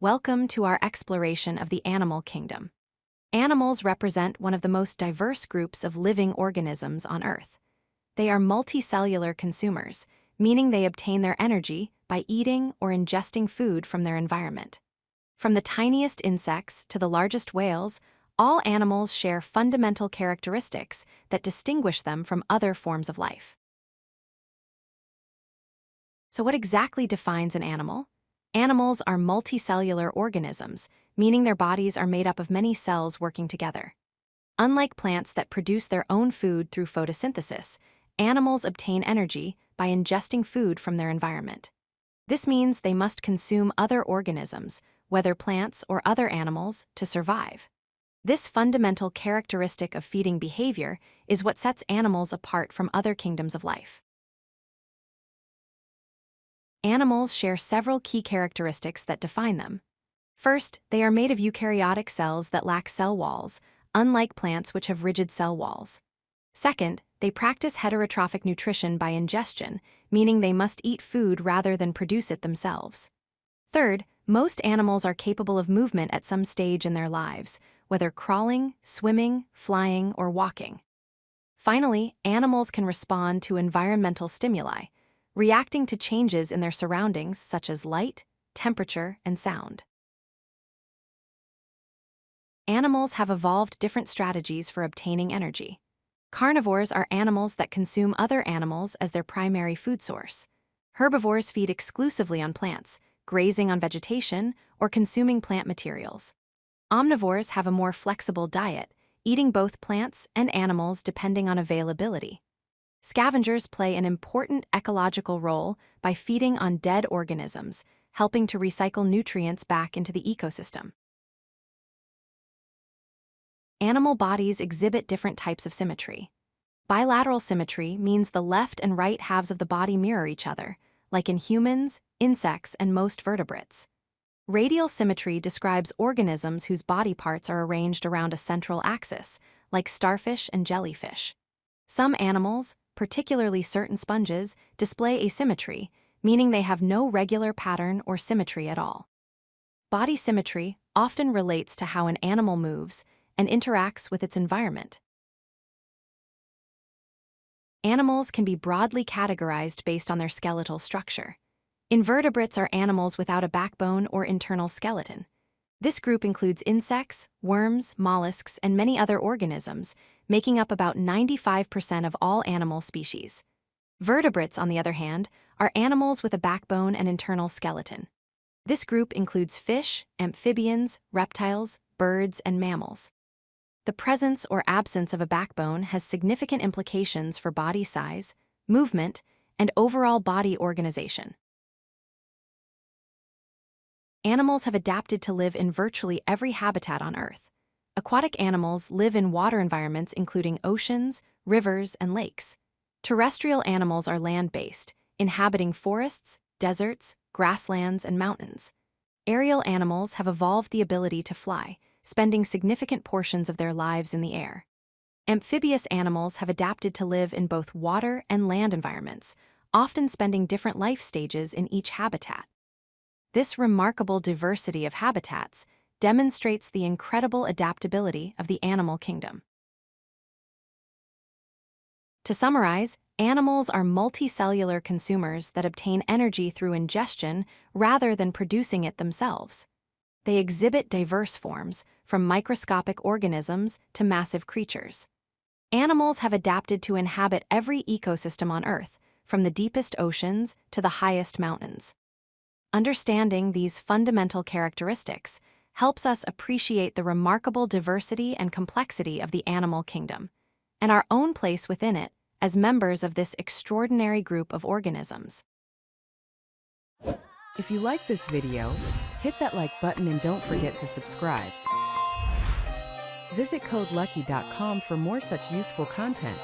Welcome to our exploration of the animal kingdom. Animals represent one of the most diverse groups of living organisms on Earth. They are multicellular consumers, meaning they obtain their energy by eating or ingesting food from their environment. From the tiniest insects to the largest whales, all animals share fundamental characteristics that distinguish them from other forms of life. So what exactly defines an animal? Animals are multicellular organisms, meaning their bodies are made up of many cells working together. Unlike plants that produce their own food through photosynthesis, animals obtain energy by ingesting food from their environment. This means they must consume other organisms, whether plants or other animals, to survive. This fundamental characteristic of feeding behavior is what sets animals apart from other kingdoms of life. Animals share several key characteristics that define them. First, they are made of eukaryotic cells that lack cell walls, unlike plants which have rigid cell walls. Second, they practice heterotrophic nutrition by ingestion, meaning they must eat food rather than produce it themselves. Third, most animals are capable of movement at some stage in their lives, whether crawling, swimming, flying, or walking. Finally, animals can respond to environmental stimuli, reacting to changes in their surroundings such as light, temperature, and sound. Animals have evolved different strategies for obtaining energy. Carnivores are animals that consume other animals as their primary food source. Herbivores feed exclusively on plants, grazing on vegetation, or consuming plant materials. Omnivores have a more flexible diet, eating both plants and animals depending on availability. Scavengers play an important ecological role by feeding on dead organisms, helping to recycle nutrients back into the ecosystem. Animal bodies exhibit different types of symmetry. Bilateral symmetry means the left and right halves of the body mirror each other, like in humans, insects, and most vertebrates. Radial symmetry describes organisms whose body parts are arranged around a central axis, like starfish and jellyfish. Some animals, particularly certain sponges, display asymmetry, meaning they have no regular pattern or symmetry at all. Body symmetry often relates to how an animal moves and interacts with its environment. Animals can be broadly categorized based on their skeletal structure. Invertebrates are animals without a backbone or internal skeleton. This group includes insects, worms, mollusks, and many other organisms, making up about 95% of all animal species. Vertebrates, on the other hand, are animals with a backbone and internal skeleton. This group includes fish, amphibians, reptiles, birds, and mammals. The presence or absence of a backbone has significant implications for body size, movement, and overall body organization. Animals have adapted to live in virtually every habitat on Earth. Aquatic animals live in water environments including oceans, rivers, and lakes. Terrestrial animals are land-based, inhabiting forests, deserts, grasslands, and mountains. Aerial animals have evolved the ability to fly, spending significant portions of their lives in the air. Amphibious animals have adapted to live in both water and land environments, often spending different life stages in each habitat. This remarkable diversity of habitats demonstrates the incredible adaptability of the animal kingdom. To summarize, animals are multicellular consumers that obtain energy through ingestion rather than producing it themselves. They exhibit diverse forms, from microscopic organisms to massive creatures. Animals have adapted to inhabit every ecosystem on Earth, from the deepest oceans to the highest mountains. Understanding these fundamental characteristics helps us appreciate the remarkable diversity and complexity of the animal kingdom, and our own place within it as members of this extraordinary group of organisms. If you like this video, hit that like button and don't forget to subscribe. Visit codelucky.com for more such useful content.